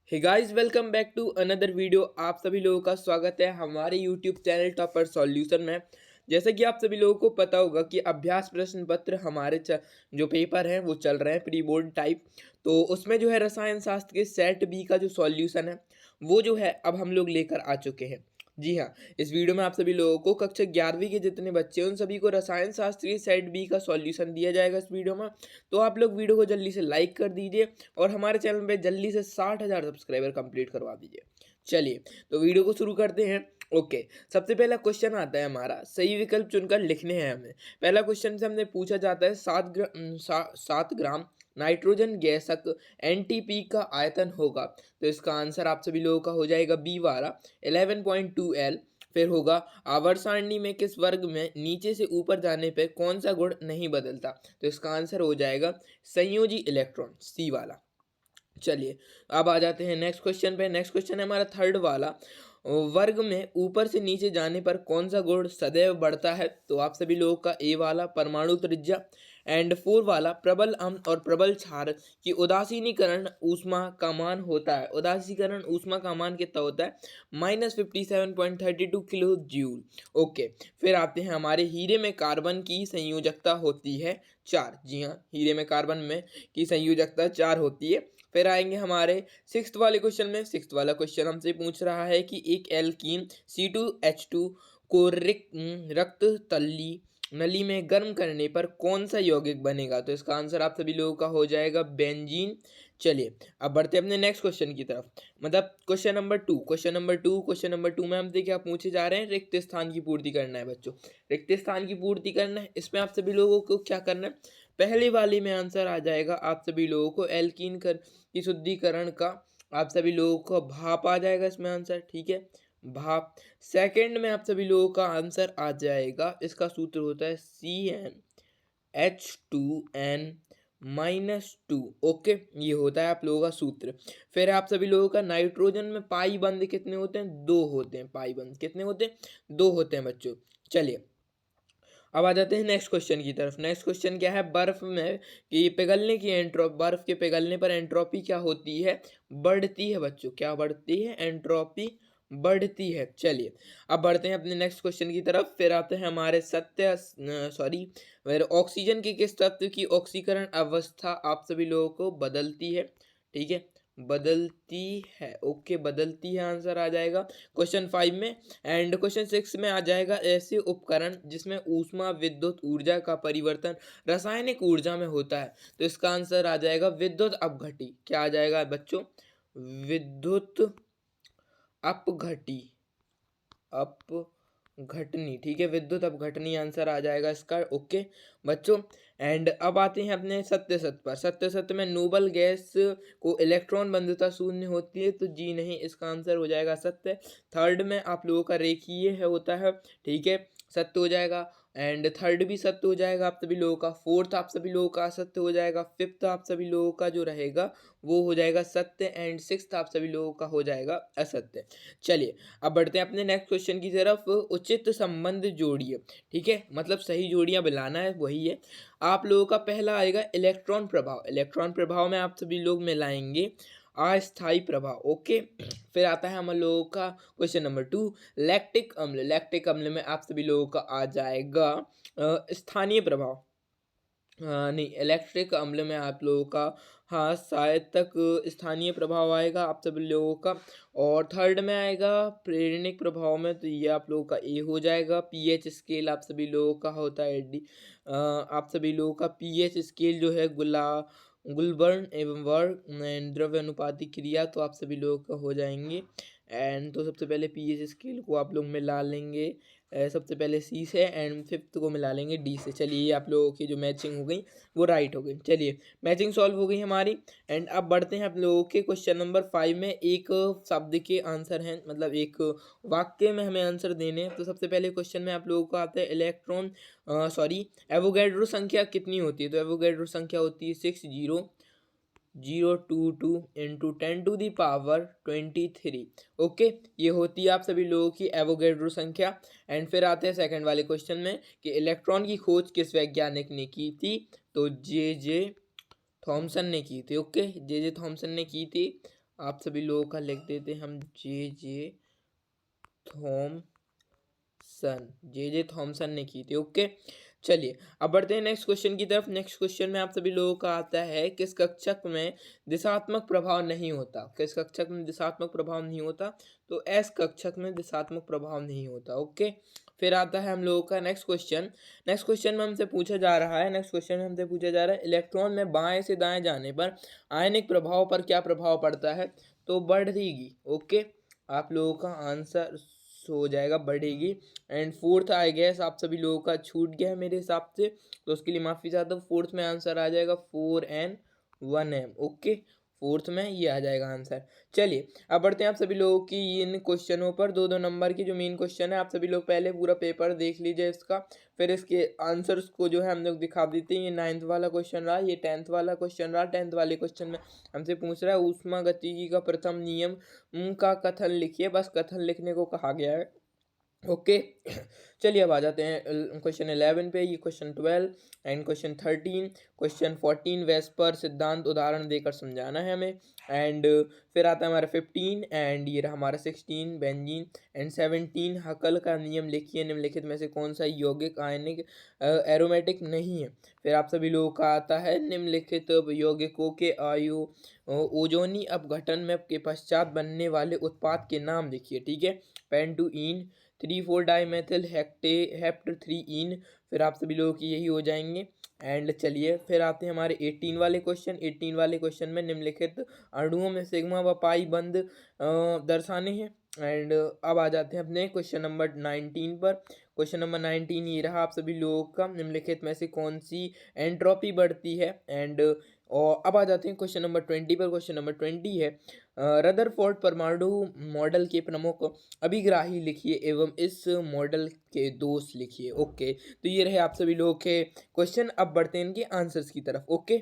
Hey guys, welcome back to another video. आप सभी लोगों का स्वागत है हमारे यूट्यूब चैनल टॉपर सॉल्यूशन में। जैसे कि आप सभी लोगों को पता होगा कि अभ्यास प्रश्न पत्र हमारे जो पेपर हैं वो चल रहे हैं प्री बोर्ड टाइप। तो उसमें जो है रसायन शास्त्र के सेट बी का जो सॉल्यूशन है वो जो है अब हम लोग लेकर आ चुके हैं। जी हाँ, इस वीडियो में आप सभी लोगों को कक्षा 11वीं के जितने बच्चे हैं उन सभी को रसायन शास्त्र के सेट बी का सॉल्यूशन दिया जाएगा इस वीडियो में। तो आप लोग वीडियो को जल्दी से लाइक कर दीजिए और हमारे चैनल पे जल्दी से 60,000 सब्सक्राइबर कंप्लीट करवा दीजिए। चलिए, तो वीडियो को शुरू करते हैं। ओके, सबसे पहला क्वेश्चन आता है हमारा, सही विकल्प चुनकर लिखने हैं हमें। पहला क्वेश्चन से हमने पूछा जाता है 7 ग्राम नाइट्रोजन गैसक एनटीपी का आयतन होगा। तो इसका आंसर आप सभी लोगों का हो जाएगा बी वाला 11.2 एल। फिर होगा आवर्त सारणी में किस वर्ग में नीचे से ऊपर जाने पर कौन सा गुण नहीं बदलता। तो इसका आंसर हो जाएगा संयोजी इलेक्ट्रॉन, सी वाला। चलिए, अब आ जाते हैं नेक्स्ट क्वेश्चन पे। नेक्स्ट क्वेश्चन है हमारा थर्ड वाला, वर्ग में ऊपर से नीचे जाने पर कौन सा गुण सदैव बढ़ता है। तो आप सभी लोगों का ए वाला परमाणु त्रिज्या, एंड 4 वाला प्रबल अम्ल और प्रबल क्षार की उदासीनीकरण ऊष्मा का मान होता है। उदासीकरण ऊष्मा का मान कितना होता है? -57.32 किलो जूल। ओके, फिर आते हैं हमारे हीरे में कार्बन की संयोजकता होती है 4। जी हाँ, हीरे में कार्बन में की संयोजकता 4 होती है। फिर आएंगे हमारे सिक्स्थ वाले क्वेश्चन में। सिक्स्थ वाला क्वेश्चन हमसे पूछ रहा है कि एक एल्कीन C2H2 को रक्त तली नली में गर्म करने पर कौन सा यौगिक बनेगा। तो इसका आंसर आप सभी लोगों का हो जाएगा बेंजीन। चलिए, अब बढ़ते हैं अपने नेक्स्ट क्वेश्चन की तरफ, मतलब क्वेश्चन नंबर टू में हमसे क्या पूछे जा रहे हैं? रिक्त स्थान की पूर्ति करना है बच्चों, रिक्त स्थान की पूर्ति करना है। इसमें आप सभी लोगों को क्या करना है? पहले वाले में आंसर आ जाएगा आप सभी लोगों को एल्कीन की शुद्धिकरण का आप सभी लोगों को भाप आ जाएगा इसमें आंसर, ठीक है, भाप। सेकंड में आप सभी लोगों का आंसर आ जाएगा, इसका सूत्र होता है CnH2n-2। ओके, ये होता है आप लोगों का सूत्र। फिर आप सभी लोगों का नाइट्रोजन में पाई बंद कितने होते हैं? 2 होते हैं। पाई बंद कितने होते हैं? 2 होते हैं बच्चों। चलिए, अब आ जाते हैं नेक्स्ट क्वेश्चन की तरफ। नेक्स्ट क्वेश्चन क्या है? बर्फ में कि पिघलने की एंट्रोपी, बर्फ के पिघलने पर एंट्रोपी क्या होती है? बढ़ती है बच्चों। क्या बढ़ती है? एंट्रोपी बढ़ती है। चलिए, अब बढ़ते हैं अपने नेक्स्ट क्वेश्चन की तरफ। फिर आते हैं हमारे फिर ऑक्सीजन के किस तत्व की ऑक्सीकरण अवस्था आप सभी लोगों को बदलती है? ठीक है, बदलती है। ओके, बदलती है आंसर आ जाएगा क्वेश्चन 5 में। एंड क्वेश्चन 6 में आ जाएगा ऐसे उपकरण जिसमें ऊष्मा विद्युत ऊर्जा का परिवर्तन रासायनिक ऊर्जा में होता है। तो इसका आंसर आ जाएगा विद्युत अपघटी। क्या आ जाएगा बच्चों? विद्युत अपघटी, अपघटनी, ठीक है, विद्युत अपघटनी आंसर आ जाएगा इसका। ओके बच्चों, एंड अब आते हैं अपने सत्य सत्य पर। सत्य सत्य में नोबल गैस को इलेक्ट्रॉन बंधुता शून्य होती है। तो जी नहीं, इसका आंसर हो जाएगा सत्य। थर्ड में आप लोगों का रेखीय है होता है, ठीक है, सत्य हो जाएगा। एंड थर्ड भी सत्य हो जाएगा आप सभी लोगों का। फोर्थ आप सभी लोगों का सत्य हो जाएगा। फिफ्थ आप सभी लोगों का जो रहेगा वो हो जाएगा सत्य। एंड सिक्स्थ आप सभी लोगों का हो जाएगा असत्य। चलिए, अब बढ़ते हैं अपने नेक्स्ट क्वेश्चन की तरफ। उचित संबंध जोड़िए, ठीक है, मतलब सही जोड़ियां मिलाना है, वही है। आप लोगों का पहला आएगा इलेक्ट्रॉन प्रभाव। इलेक्ट्रॉन प्रभाव में आप सभी लोग मिलाएंगे अस्थायी प्रभाव। ओके, फिर आता है हम लोगों का क्वेश्चन नंबर 2, लैक्टिक अम्ल। लैक्टिक अम्ल में आप सभी लोगों का आ जाएगा स्थानीय प्रभाव। नहीं, इलेक्ट्रिक अम्ल में आप लोगों का हाँ शायद तक स्थानीय प्रभाव आएगा आप सभी लोगों का। और थर्ड में आएगा प्रेरणिक प्रभाव में, तो ये आप लोगों का ए हो जाएगा। पीएच स्केल आप सभी लोगों का होता है डी। आप सभी लोगों का पीएच स्केल जो है गुलबर्न एवं वर्ग द्रव्य अनुपाती क्रिया, तो आप सभी लोगों का हो जाएंगे। एंड तो सबसे पहले पीएच स्केल को आप लोग मिला लेंगे सबसे पहले सी से, एंड फिफ्थ को मिला लेंगे डी से। चलिए, ये आप लोगों की जो मैचिंग हो गई वो राइट हो गई। चलिए, मैचिंग सॉल्व हो गई हमारी। एंड अब बढ़ते हैं आप लोगों के क्वेश्चन नंबर 5 में। एक शब्द के आंसर हैं, मतलब एक वाक्य में हमें आंसर देने हैं। तो सबसे पहले क्वेश्चन में आप लोगों को आता है इलेक्ट्रॉन एवोगैड्रो संख्या कितनी होती है। तो एवोगैड्रो संख्या होती है 6022 इंटू 10⁻23। ओके, ये होती है आप सभी लोगों की एवोगैड्रो संख्या। एंड फिर आते हैं सेकंड वाले क्वेश्चन में कि इलेक्ट्रॉन की खोज किस वैज्ञानिक ने की थी। तो जे जे थॉमसन ने की थी। ओके, जे जे थॉमसन ने की थी। आप सभी लोगों का लिख देते हैं हम जे थॉमसन ने की थी। ओके, चलिए अब बढ़ते हैं नेक्स्ट क्वेश्चन की तरफ। नेक्स्ट क्वेश्चन में आप सभी लोगों का आता है, किस कक्षक में दिशात्मक प्रभाव नहीं होता? किस कक्षक में दिशात्मक प्रभाव नहीं होता? तो एस कक्षक में दिशात्मक प्रभाव नहीं होता। ओके, फिर आता है हम लोगों का नेक्स्ट क्वेश्चन। नेक्स्ट क्वेश्चन में हमसे पूछा जा रहा है, इलेक्ट्रॉन में बाएं से दाएं जाने पर आयनिक प्रभाव पर क्या प्रभाव पड़ता है? तो बढ़ेगी। ओके, आप लोगों का आंसर हो जाएगा बढ़ेगी। एंड फोर्थ आई गेस आप सभी लोगों का छूट गया है मेरे हिसाब से, तो उसके लिए माफ़ी चाहता हूँ। फोर्थ में आंसर आ जाएगा 4n1m। ओके, फोर्थ में ये आ जाएगा आंसर। चलिए अब बढ़ते हैं आप सभी लोगों की इन क्वेश्चनों पर। 2-2 नंबर की जो मेन क्वेश्चन है, आप सभी लोग पहले पूरा पेपर देख लीजिए इसका, फिर इसके आंसर्स को जो है हम लोग दिखा देते हैं। ये 9th वाला क्वेश्चन रहा, ये 10th वाला क्वेश्चन रहा। 10th वाले क्वेश्चन में हमसे पूछ रहा है ऊष्मागतिकी का प्रथम नियम का कथन लिखिए। बस कथन लिखने को कहा गया है। ओके, चलिए अब आ जाते हैं क्वेश्चन 11 पे। ये question 12 and question 13, question 14 VSEPR सिद्धांत उदाहरण देकर समझाना है हमें। एंड फिर आता है हमारा 15 एंड ये रहा हमारा 16 बेंजीन एंड 17 हकल का नियम लिखिए, निम्नलिखित में से कौन सा यौगिक आयनिक एरोमेटिक नहीं है? फिर आप सभी लोगों का आता है निम्नलिखित यौगिकों के आयु ओजोनी अपघटन में के पश्चात बनने वाले उत्पाद के नाम लिखिए। ठीक है, पेंटुईन, 3,4 डाईमेथिल हेप्ट 3इन। फिर आप सभी लोगों की यही हो जाएंगे। एंड चलिए फिर आते हैं हमारे 18 वाले क्वेश्चन। 18 वाले क्वेश्चन में निम्नलिखित अणुओं में सिग्मा व पाई बंद दर्शाने हैं। एंड अब आ जाते हैं अपने क्वेश्चन नंबर 19 पर। क्वेश्चन नंबर 19 ये रहा आप सभी लोगों का, निम्नलिखित में से कौन सी एंट्रोपी बढ़ती है? एंड और अब आ जाते हैं क्वेश्चन नंबर 20 पर। क्वेश्चन नंबर 20 है रदरफोर्ड परमाणु मॉडल के प्रमुख अभिग्राही लिखिए एवं इस मॉडल के दोष लिखिए। ओके, तो ये रहे आप सभी लोगों के क्वेश्चन। अब बढ़ते हैं इनके आंसर्स की तरफ। ओके,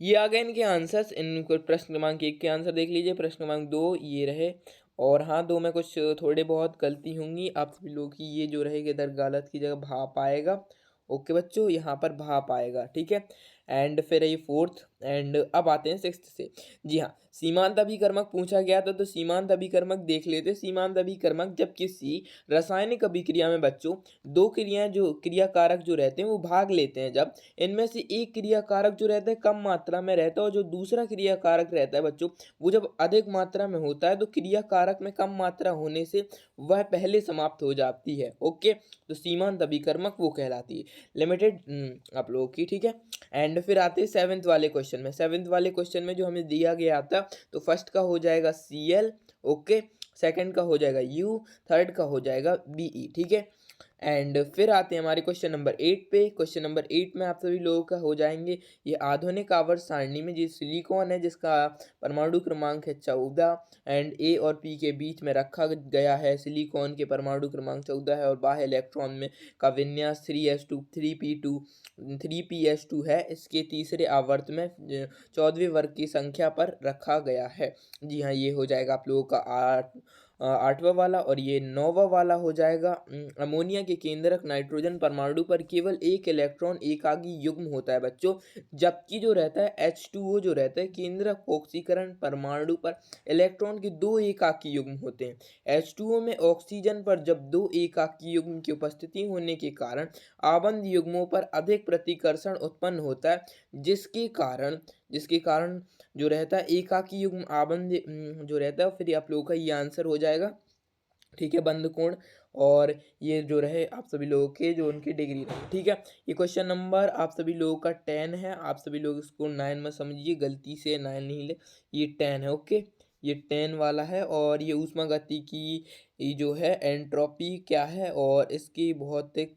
ये आ गए इनके आंसर्स। इनको प्रश्न क्रमांक 1 के आंसर देख लीजिए, प्रश्न क्रमांक 2 ये रहे, और हाँ 2 में कुछ थोड़े बहुत गलती होंगी आप सभी लोगों की। ये जो रहेगा इधर गलत की जगह भाप आएगा। ओके बच्चों, यहाँ पर भाप आएगा। ठीक है, एंड फिर ये फोर्थ। एंड अब आते हैं सिक्स्थ से। जी हाँ, सीमांत अभिकर्मक पूछा गया था, तो सीमांत अभिकर्मक देख लेते। सीमांत अभिकर्मक जब किसी रासायनिक अभिक्रिया में बच्चों दो क्रियाएं जो क्रियाकारक जो रहते हैं वो भाग लेते हैं, जब इनमें से एक क्रियाकारक जो रहता है कम मात्रा में रहता है और जो दूसरा क्रियाकारक रहता है बच्चों वो जब अधिक मात्रा में होता है, तो क्रियाकारक में कम मात्रा होने से वह पहले समाप्त हो जाती है। ओके, तो सीमांत अभिकर्मक वो कहलाती है, लिमिटेड आप लोगों की। ठीक है, एंड फिर आते हैं 7th वाले क्वेश्चन में। 7th वाले क्वेश्चन में जो हमें दिया गया था, तो फर्स्ट का हो जाएगा Cl। ओके, सेकंड का हो जाएगा U, थर्ड का हो जाएगा Be। ठीक है, एंड फिर आते हैं हमारे क्वेश्चन नंबर 8 पे। क्वेश्चन नंबर 8 में आप सभी लोगों का हो जाएंगे, ये आधुनिक आवर्त सारणी में जो सिलिकॉन है जिसका परमाणु क्रमांक है 14 एंड ए और पी के बीच में रखा गया है। सिलिकॉन के परमाणु क्रमांक 14 है और बाह्य इलेक्ट्रॉन में का विन्यास 3s2 3p2 3ps2 है। इसके तीसरे आवर्त में 14वें वर्ग की संख्या पर रखा गया है। जी हाँ, ये हो जाएगा आप लोगों का 8वां वाला, और ये 9वां वाला हो जाएगा अमोनिया के केंद्रक नाइट्रोजन परमाणु पर केवल एक इलेक्ट्रॉन एकाकी युग्म होता है बच्चों, जबकि जो रहता है H2O जो रहता है केंद्रक ऑक्सीकरण परमाणु पर इलेक्ट्रॉन के दो एकाकी युग्म होते हैं। H2O में ऑक्सीजन पर जब दो एकाकी युग्म की उपस्थिति होने के कारण आबंध युग्मों पर अधिक प्रतिकर्षण उत्पन्न होता है, जिसके कारण जो रहता है एकाकी युग्म आबंध जो रहता है, फिर आप लोगों का ये आंसर हो जाएगा। ठीक है, बंद कोण। और ये जो रहे आप सभी लोगों के जो उनकी डिग्री रहे। ठीक है, ये क्वेश्चन नंबर आप सभी लोगों का 10 है। आप सभी लोग इसको 9 में समझिए, गलती से 9 नहीं ले, ये 10 है। ओके, ये 10 वाला है। और ये ऊष्मागतिकी जो है एंट्रोपी क्या है और इसकी भौतिक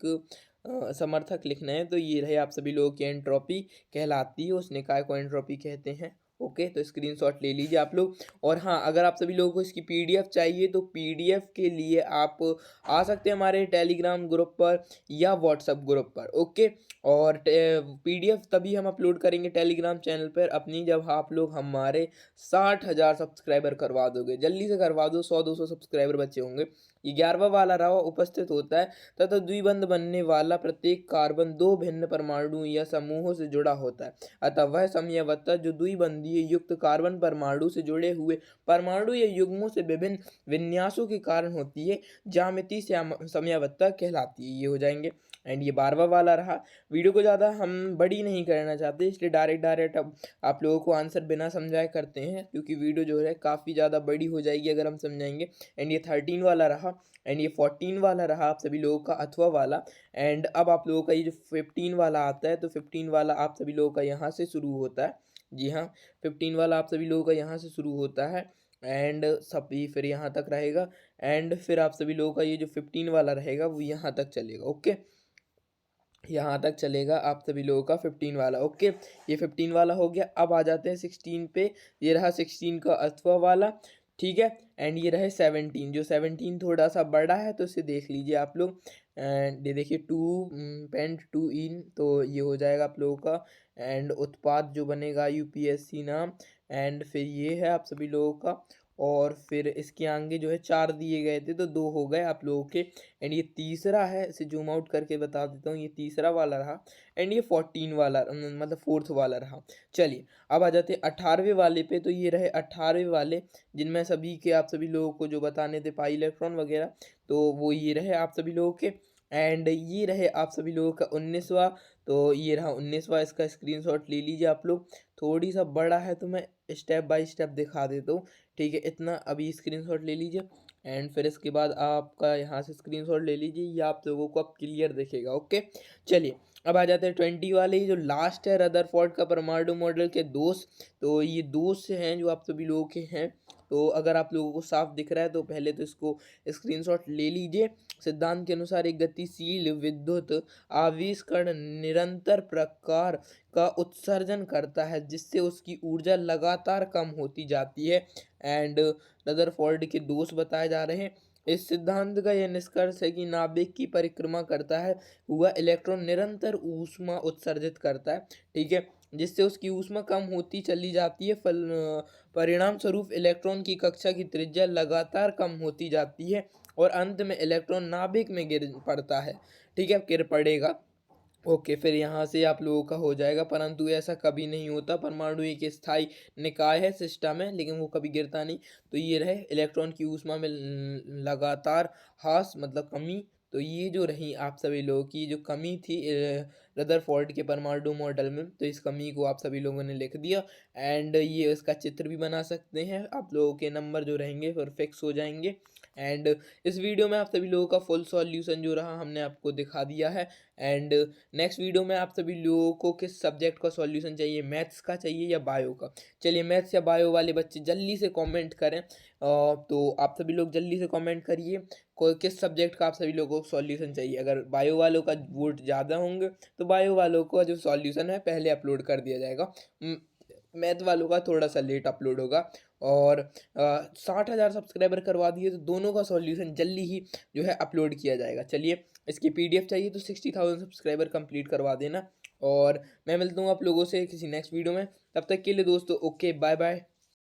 समर्थक लिखना है, तो ये रहे आप सभी लोगों की एंट्रोपी कहलाती है, उस निकाय को एंट्रोपी कहते हैं। ओके, तो स्क्रीनशॉट ले लीजिए आप लोग। और हाँ, अगर आप सभी लोगों को इसकी पीडीएफ चाहिए तो पीडीएफ के लिए आप आ सकते हैं हमारे टेलीग्राम ग्रुप पर या व्हाट्सएप ग्रुप पर। ओके, और पीडीएफ तभी हम अपलोड करेंगे टेलीग्राम चैनल पर अपनी, जब आप लोग हमारे 60,000 सब्सक्राइबर करवा दोगे। जल्दी से करवा दो, 100-200 सब्सक्राइबर बचे होंगे। ये 11वां वाला रहा उपस्थित होता है तथा द्विबंध बनने वाला प्रत्येक कार्बन दो भिन्न परमाणु या समूहों से जुड़ा होता है, अतः वह समयवत्ता जो द्विबंधी संबंधी युक्त कार्बन परमाणु से जुड़े हुए परमाणु या युग्मों से विभिन्न विन्यासों के कारण होती है, ज्यामिति समयावत्ता कहलाती है। ये हो जाएंगे। एंड ये 12वां वाला रहा। वीडियो को ज़्यादा हम बड़ी नहीं करना चाहते, इसलिए डायरेक्ट अब आप लोगों को आंसर बिना समझाए करते हैं, क्योंकि वीडियो जो है काफ़ी ज़्यादा बड़ी हो जाएगी अगर हम समझाएंगे। एंड ये 13 वाला रहा। एंड ये 14 वाला रहा आप सभी लोगों का अथवा वाला। एंड अब आप लोगों का ये जो 15 वाला आता है, तो 15 वाला आप सभी लोगों का यहाँ से शुरू होता है। जी हाँ, 15 वाला आप सभी लोगों का यहाँ से शुरू होता है। एंड सभी फिर यहाँ तक रहेगा। एंड फिर आप सभी लोगों का ये जो 15 वाला रहेगा वो यहाँ तक चलेगा। ओके, यहाँ तक चलेगा आप सभी लोगों का 15 वाला। ओके, ये 15 वाला हो गया। अब आ जाते हैं 16 पे। ये रहा 16 का अथवा वाला, ठीक है। एंड ये रहे 17। जो 17 थोड़ा सा बड़ा है तो इसे देख लीजिए आप लोग। एंड ये देखिए 2 पेंट 2 इन, तो ये हो जाएगा आप लोगों का। एंड उत्पाद जो बनेगा यूपीएससी नाम। एंड फिर ये है आप सभी लोगों का। और फिर इसके आगे जो है 4 दिए गए थे, तो 2 हो गए आप लोगों के। एंड ये तीसरा है, इसे जूम आउट करके बता देता हूँ, ये तीसरा वाला रहा। एंड ये 14 वाला मतलब 4th वाला रहा। चलिए अब आ जाते हैं 18वें वाले पे। तो ये रहे 18वें वाले, जिनमें सभी के आप सभी लोगों को जो बताने थे पाई इलेक्ट्रॉन वगैरह, तो वो ये रहे आप सभी लोगों के। एंड ये रहे आप सभी लोगों का 19वां। तो ये रहा 19वां, इसका स्क्रीनशॉट ले लीजिए आप लोग। थोड़ी सा बड़ा है तो मैं स्टेप बाय स्टेप दिखा देता हूँ, ठीक है। इतना अभी स्क्रीनशॉट ले लीजिए। एंड फिर इसके बाद आपका यहाँ से स्क्रीनशॉट ले लीजिए, ये आप लोगों को अब क्लियर दिखेगा। ओके, चलिए अब आ जाते हैं 20 वाले ही, जो लास्ट है रदरफोर्ड का परमाणु मॉडल के दोष। तो ये दोष हैं जो आप सभी लोगों के हैं। तो अगर आप लोगों को साफ दिख रहा है तो पहले तो इसको स्क्रीनशॉट ले लीजिए। सिद्धांत के अनुसार एक गतिशील विद्युत आवेश कण निरंतर प्रकार का उत्सर्जन करता है, जिससे उसकी ऊर्जा लगातार कम होती जाती है। एंड रदरफोर्ड के दोष बताए जा रहे हैं। इस सिद्धांत का यह निष्कर्ष है कि नाभिक की परिक्रमा करता है हुआ इलेक्ट्रॉन निरंतर ऊष्मा उत्सर्जित करता है, ठीक है, जिससे उसकी ऊष्मा कम होती चली जाती है। परिणाम स्वरूप इलेक्ट्रॉन की कक्षा की त्रिज्या लगातार कम होती जाती है और अंत में इलेक्ट्रॉन नाभिक में गिर पड़ता है, ठीक है, गिर पड़ेगा। ओके, फिर यहाँ से आप लोगों का हो जाएगा, परंतु ऐसा कभी नहीं होता। परमाणु एक स्थायी निकाय है, सिस्टम है, लेकिन वो कभी गिरता नहीं। तो ये रहे इलेक्ट्रॉन की ऊष्मा में लगातार ह्रास मतलब कमी। तो ये जो रही आप सभी लोगों की जो कमी थी रदरफोर्ड के परमाणु मॉडल में, तो इस कमी को आप सभी लोगों ने लिख दिया। एंड ये इसका चित्र भी बना सकते हैं, आप लोगों के नंबर जो रहेंगे फिर फिक्स हो जाएंगे। एंड इस वीडियो में आप सभी लोगों का फुल सॉल्यूशन जो रहा हमने आपको दिखा दिया है। एंड नेक्स्ट वीडियो में आप सभी लोगों को किस सब्जेक्ट का सॉल्यूशन चाहिए, मैथ्स का चाहिए या बायो का। चलिए मैथ्स या बायो वाले बच्चे जल्दी से कमेंट करें। तो आप सभी लोग जल्दी से कमेंट करिए कोई किस सब्जेक्ट का आप सभी लोगों को सॉल्यूशन चाहिए। अगर बायो वालों का वोट ज़्यादा होंगे तो बायो वालों को जो सॉल्यूशन है पहले अपलोड कर दिया जाएगा। मैथ वालों का थोड़ा सा लेट अपलोड होगा। और 60,000 सब्सक्राइबर करवा दिए तो दोनों का सॉल्यूशन जल्दी ही जो है अपलोड किया जाएगा। चलिए इसकी पीडीएफ चाहिए तो 60,000 सब्सक्राइबर कंप्लीट करवा देना। और मैं मिलता हूँ आप लोगों से किसी नेक्स्ट वीडियो में, तब तक के लिए दोस्तों ओके बाय बाय।